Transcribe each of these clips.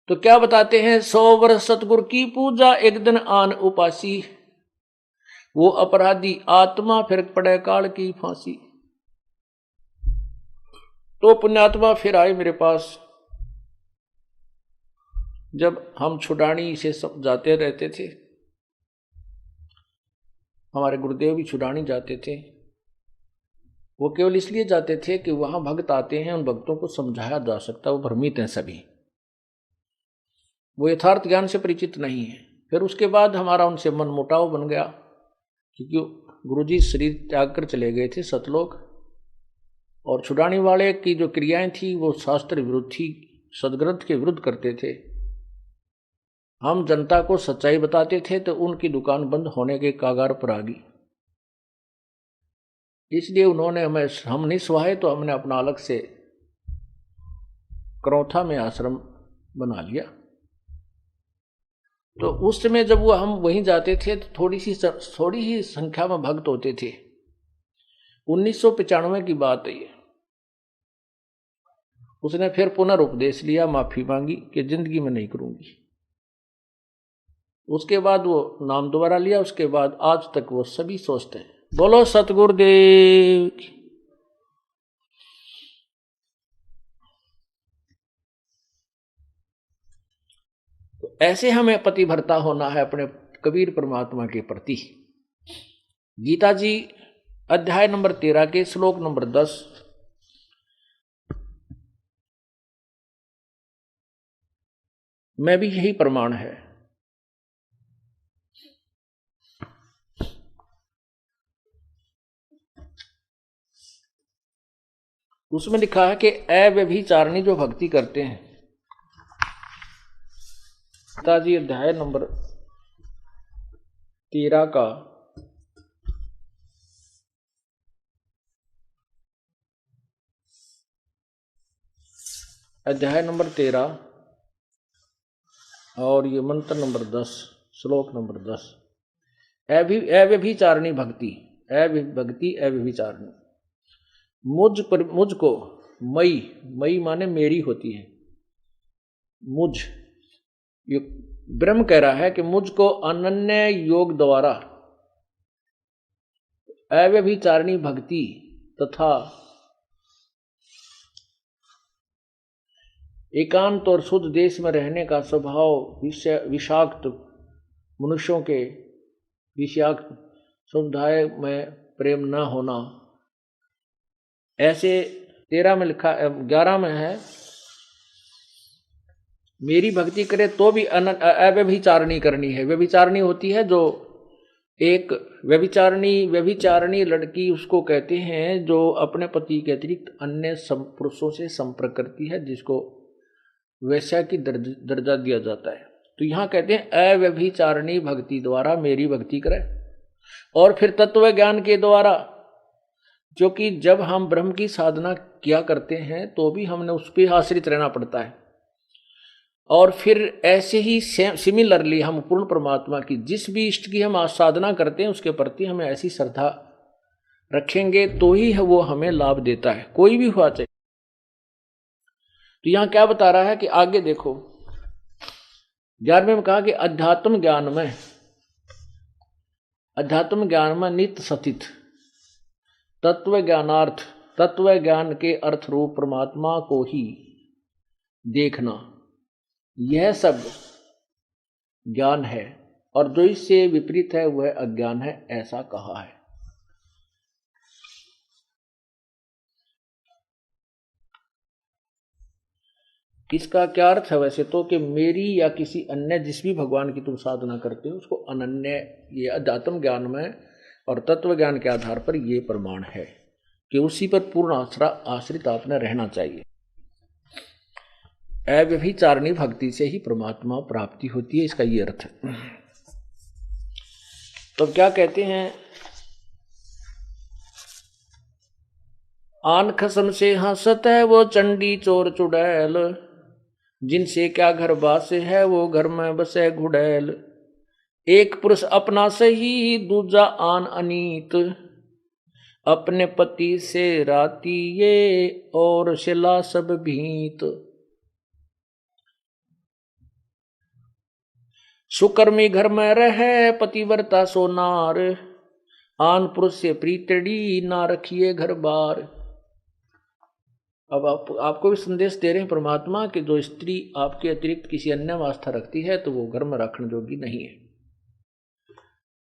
तो क्या बताते हैं, 100 वर्ष सतगुरु की पूजा, एक दिन आन उपासी, वो अपराधी आत्मा फिर पड़े काल की फांसी। तो पुण्यात्मा फिर आए मेरे पास। जब हम छुड़ानी से सब जाते रहते थे, हमारे गुरुदेव भी छुड़ानी जाते थे। वो केवल इसलिए जाते थे कि वहां भक्त आते हैं, उन भक्तों को समझाया जा सकता, वो भ्रमित हैं सभी, वो यथार्थ ज्ञान से परिचित नहीं है। फिर उसके बाद हमारा उनसे मनमुटाव बन गया, क्योंकि गुरुजी शरीर त्याग कर चले गए थे सतलोक, और छुड़ाने वाले की जो क्रियाएं थी वो शास्त्र विरुद्ध थी, सदग्रंथ के विरुद्ध करते थे। हम जनता को सच्चाई बताते थे तो उनकी दुकान बंद होने के कागार पर आ गई। इसलिए उन्होंने हम नहीं सुहाए, तो हमने अपना अलग से करौथा में आश्रम बना लिया। तो उस समय जब वो हम वहीं जाते थे तो थोड़ी ही संख्या में भक्त होते थे। 1995 की बात है ये। उसने फिर पुनर्उपदेश लिया, माफी मांगी कि जिंदगी में नहीं करूंगी। उसके बाद वो नाम दोबारा लिया, उसके बाद आज तक वो सभी सोचते हैं। बोलो सतगुरुदेव की। तो ऐसे हमें पतिव्रता होना है अपने कबीर परमात्मा के प्रति। गीता जी अध्याय नंबर 13 के श्लोक नंबर 10, में भी यही प्रमाण है। उसमें लिखा है कि अव्यभिचारिणी जो भक्ति करते हैं, गीता जी अध्याय नंबर 13 का अध्याय नंबर 13 और ये मंत्र नंबर 10, श्लोक नंबर 10, अव्यभिचारिणी भक्ति, भक्ति अव्यभिचारिणी। मुझको मई माने मेरी होती है, मुझ, ये ब्रह्म कह रहा है कि मुझको अनन्य योग द्वारा अव्यभिचारिणी भक्ति तथा एकांत और शुद्ध देश में रहने का स्वभाव, विषाक्त मनुष्यों के विषाक्त समुदाय में प्रेम न होना, ऐसे 13 में लिखा, 11 में है, मेरी भक्ति करे तो भी अव्यभिचारिणी करनी है। व्यभिचारिणी होती है जो एक व्यभिचारिणी लड़की उसको कहते हैं जो अपने पति के अतिरिक्त अन्य पुरुषों से संपर्क करती है, जिसको वैश्या की दर्जा दिया जाता है। तो यहाँ कहते हैं अव्यभिचारिणी भक्ति द्वारा मेरी भक्ति करे। और फिर तत्व ज्ञान के द्वारा, जो कि जब हम ब्रह्म की साधना किया करते हैं तो भी हमने उस पर आश्रित रहना पड़ता है। और फिर ऐसे ही सिमिलरली हम पूर्ण परमात्मा की जिस भी इष्ट की हम साधना करते हैं उसके प्रति हमें ऐसी श्रद्धा रखेंगे तो ही वो हमें लाभ देता है, कोई भी हुआ चाहिए। तो यहां क्या बता रहा है कि आगे देखो, 11वें में कहा कि अध्यात्म ज्ञान में नित्य सतित तत्व ज्ञान के अर्थ रूप परमात्मा को ही देखना, यह सब ज्ञान है, और जो इससे विपरीत है वह अज्ञान है, ऐसा कहा है। इसका क्या अर्थ है वैसे तो, कि मेरी या किसी अन्य जिस भी भगवान की तुम साधना करते हो उसको अनन्य, ये अध्यात्म ज्ञान में और तत्व ज्ञान के आधार पर ये प्रमाण है कि उसी पर पूर्ण आश्रित आपने रहना चाहिए। अव्यभिचारिणी भक्ति से ही परमात्मा प्राप्ति होती है, इसका ये अर्थ है। तो क्या कहते हैं, आन खसम से हंसत है वो चंडी चोर चुड़ैल, जिनसे क्या घर बास है वो घर में बसे घुड़ैल। एक पुरुष अपना सही दूजा आन अनीत, अपने पति से राती ये और शिला सब भीत। सुकर्मी घर में रहे पतिव्रता सोनार, आन पुरुष से प्रीतड़ी ना रखिए घर बार। अब आपको भी संदेश दे रहे हैं परमात्मा कि जो स्त्री आपके अतिरिक्त किसी अन्य में आस्था रखती है तो वो घर में रखने योग्य नहीं है।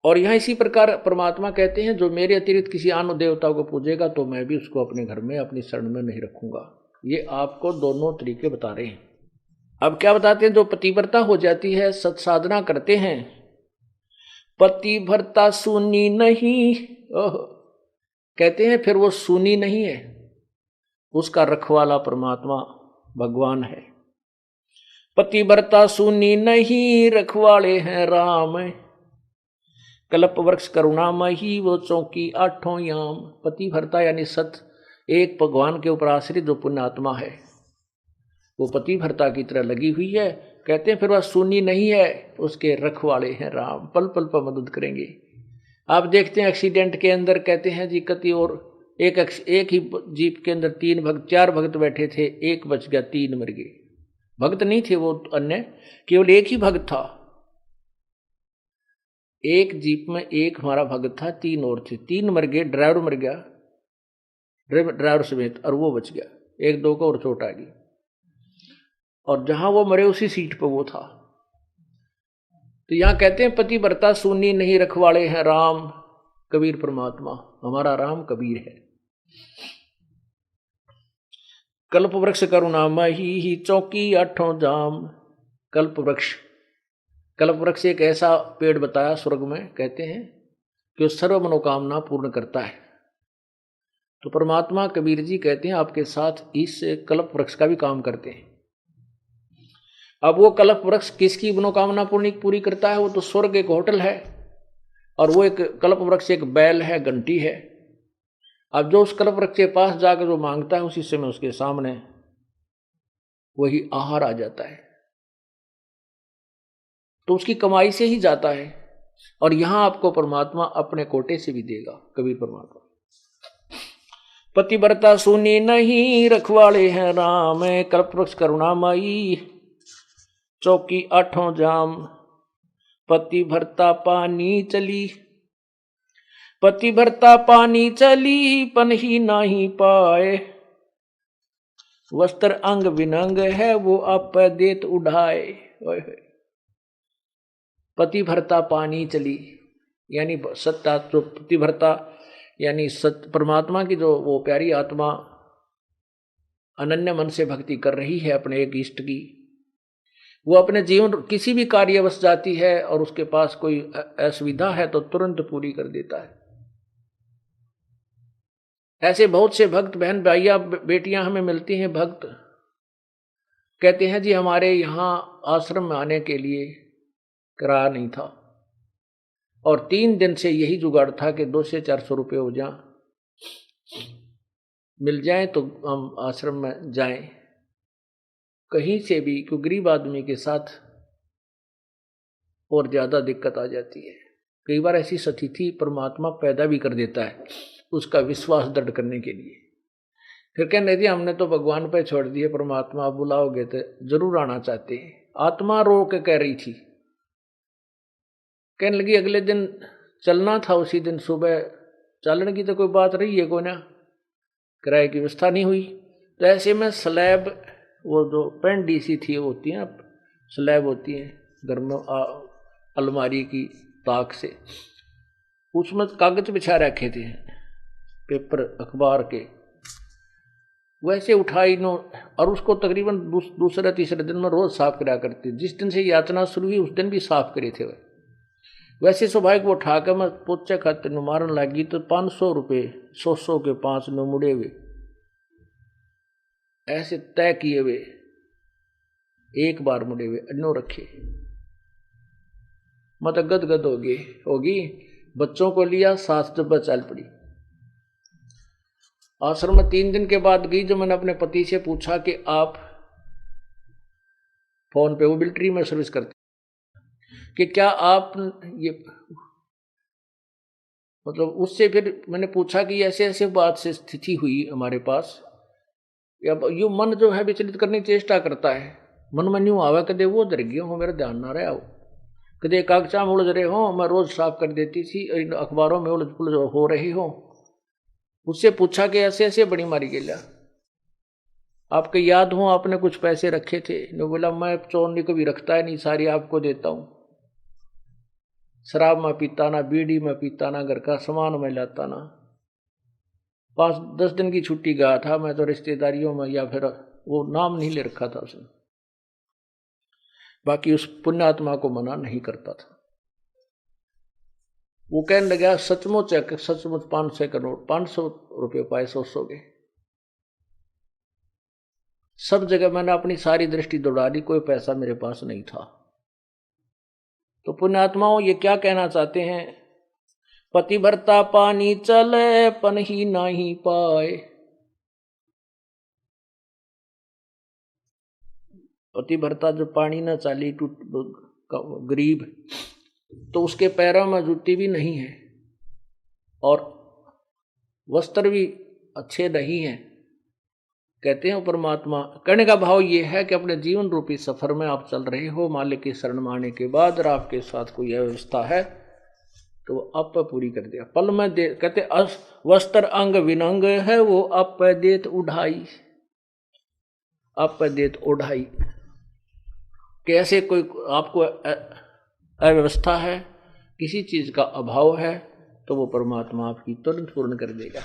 और यहाँ इसी प्रकार परमात्मा कहते हैं जो मेरे अतिरिक्त किसी अन्य देवता को पूजेगा तो मैं भी उसको अपने घर में अपनी शरण में नहीं रखूंगा। ये आपको दोनों तरीके बता रहे हैं। अब क्या बताते हैं, जो पतिव्रता हो जाती है, सत्साधना करते हैं, पतिव्रता सुनी नहीं, कहते हैं फिर वो सुनी नहीं है, उसका रखवाला परमात्मा भगवान है। पतिव्रता सुनी नहीं रखवाले हैं राम, कल्प वृक्ष करुणामयी वो चौकी आठों याम। पतिव्रता यानी सत एक भगवान के ऊपर आश्रित जो पुण्यात्मा है वो पतिव्रता की तरह लगी हुई है। कहते हैं फिर वह सुनी नहीं है, उसके रखवाले हैं राम, पल पल पर मदद करेंगे। आप देखते हैं एक्सीडेंट के अंदर कहते हैं जी कति और एक ही जीप के अंदर 3 भक्त 4 भक्त बैठे थे, एक बच गया, 3 मर गए। भक्त नहीं थे वो अन्य, केवल एक ही भक्त था। एक जीप में एक हमारा भक्त था, 3 और थे, 3 मर गए, ड्राइवर मर गया, ड्राइवर समेत, और वो बच गया, 1-2 को और चोट आ गई। और जहां वो मरे उसी सीट पर वो था। तो यहां कहते हैं पतिव्रता सुनी नहीं रखवाले हैं राम, कबीर परमात्मा, हमारा राम कबीर है। कल्प वृक्ष करुणामयी ही चौकी आठों जाम। कल्प वृक्ष, कल्प वृक्ष एक ऐसा पेड़ बताया स्वर्ग में, कहते हैं कि वो सर्व मनोकामना पूर्ण करता है। तो परमात्मा कबीर जी कहते हैं आपके साथ इस कल्प वृक्ष का भी काम करते हैं। अब वो कल्प वृक्ष किसकी मनोकामना पूरी करता है? वो तो स्वर्ग एक होटल है, और वो एक कल्प वृक्ष एक बैल है, घंटी है। अब जो उस कल्प वृक्ष के पास जाकर जो मांगता है उसी समय उसके सामने वही आहार आ जाता है, तो उसकी कमाई से ही जाता है। और यहां आपको परमात्मा अपने कोटे से भी देगा, कबीर परमात्मा। पतिव्रता सुनी नहीं रखवाले हैं राम, कल्प वृक्ष करुणामयी चौकी आठों जाम। पतिव्रता पानी चली, पतिव्रता पानी चली पन ही नहीं पाए, वस्त्र अंग विनंग है वो आप देत उड़ाए। पतिव्रता पानी चली यानी सत्ता, जो पतिव्रता यानी सत्य परमात्मा की जो वो प्यारी आत्मा अनन्य मन से भक्ति कर रही है अपने एक इष्ट की, वो अपने जीवन किसी भी कार्यवश जाती है और उसके पास कोई असुविधा है तो तुरंत पूरी कर देता है। ऐसे बहुत से भक्त बहन भाइयां बेटियां हमें मिलती हैं, भक्त कहते हैं जी हमारे यहाँ आश्रम में आने के लिए किराया नहीं था, और 3 दिन से यही जुगाड़ था कि 200 से 400 रुपये हो जाए, मिल जाए तो हम आश्रम में जाएं कहीं से भी, क्योंकि गरीब आदमी के साथ और ज़्यादा दिक्कत आ जाती है। कई बार ऐसी स्थिति परमात्मा पैदा भी कर देता है उसका विश्वास दृढ़ करने के लिए। फिर कहने दिया हमने तो भगवान पे छोड़ दिए, परमात्मा आप बुलाओगे तो जरूर आना चाहते हैं। आत्मा रो के कह रही थी, कहने लगी अगले दिन चलना था, उसी दिन सुबह चलने की तो कोई बात रही है कोई ना, किराए की व्यवस्था नहीं हुई। तो ऐसे में स्लैब, वो जो पेंडी सी थी होती है, स्लैब होती है घर में अलमारी की ताक से, उसमें कागज बिछा रखे थे पेपर अखबार के, वैसे उठाई नो, और उसको तकरीबन दूसरे तीसरे दिन में रोज साफ करा करती। जिस दिन से याचना शुरू हुई उस दिन भी साफ करे थे वैसे स्वाभाविक वो उठाकर मैं पोचे खाते मारन लगी तो 500 रुपये 100 के 5 नो मुड़े हुए ऐसे तय किए हुए, एक बार मुड़े हुए अन्नो रखे, मतलब गदगद होगी। बच्चों को लिया, सास जब चल पड़ी। आश्रम में 3 दिन के बाद गई, जब मैंने अपने पति से पूछा कि आप फोन पे वो मिलिट्री में सर्विस करते कि क्या आप ये, मतलब उससे फिर मैंने पूछा कि ऐसे ऐसे बात से स्थिति हुई हमारे पास, या यू मन जो है विचलित करने की चेष्टा करता है, मन में यूं आवा कदे वो डर गया हो, मेरा ध्यान ना रहा हो, कदे कागजा में उलझ रहे हो, मैं रोज साफ कर देती थी, इन अखबारों में उलझ पुलझ हो रही हो। उससे पूछा कि ऐसे ऐसे बड़ी मारी गेला, आपके याद हो आपने कुछ पैसे रखे थे? ने बोला मैं चोरनी को भी रखता है नहीं, सारी आपको देता हूं। शराब में पीता ना, बीड़ी में पीता ना, घर का सामान में लाता ना। 5-10 दिन की छुट्टी गया था मैं तो रिश्तेदारियों में, या फिर वो नाम नहीं ले रखा था उसने। बाकी उस पुण्यात्मा को मना नहीं करता था। वो कहने लगा सचमुच है, सचमुच 500 करोड़ 500 रुपये पाए, 100 के। सब जगह मैंने अपनी सारी दृष्टि दौड़ा दी, कोई पैसा मेरे पास नहीं था। तो पुण्यात्माओं ये क्या कहना चाहते हैं? पतिव्रता पानी चले पन ही नहीं पाए। पतिव्रता जो पानी न चाली, टूट गरीब, तो उसके पैरों में जूती भी नहीं है और वस्त्र भी अच्छे नहीं हैं। कहते हैं परमात्मा, कहने का भाव ये है कि अपने जीवन रूपी सफर में आप चल रहे हो, मालिक की शरण में आने के बाद और आपके साथ कोई व्यवस्था है तो आप पूरी कर दिया। पल में दे, कहते वस्त्र अंग विनंग है, वो आप देत उढ़ाई, आप देत उढ़ाई। कैसे कोई आपको अव्यवस्था है, किसी चीज का अभाव है, तो वो परमात्मा आपकी तुरंत पूर्ण कर देगा।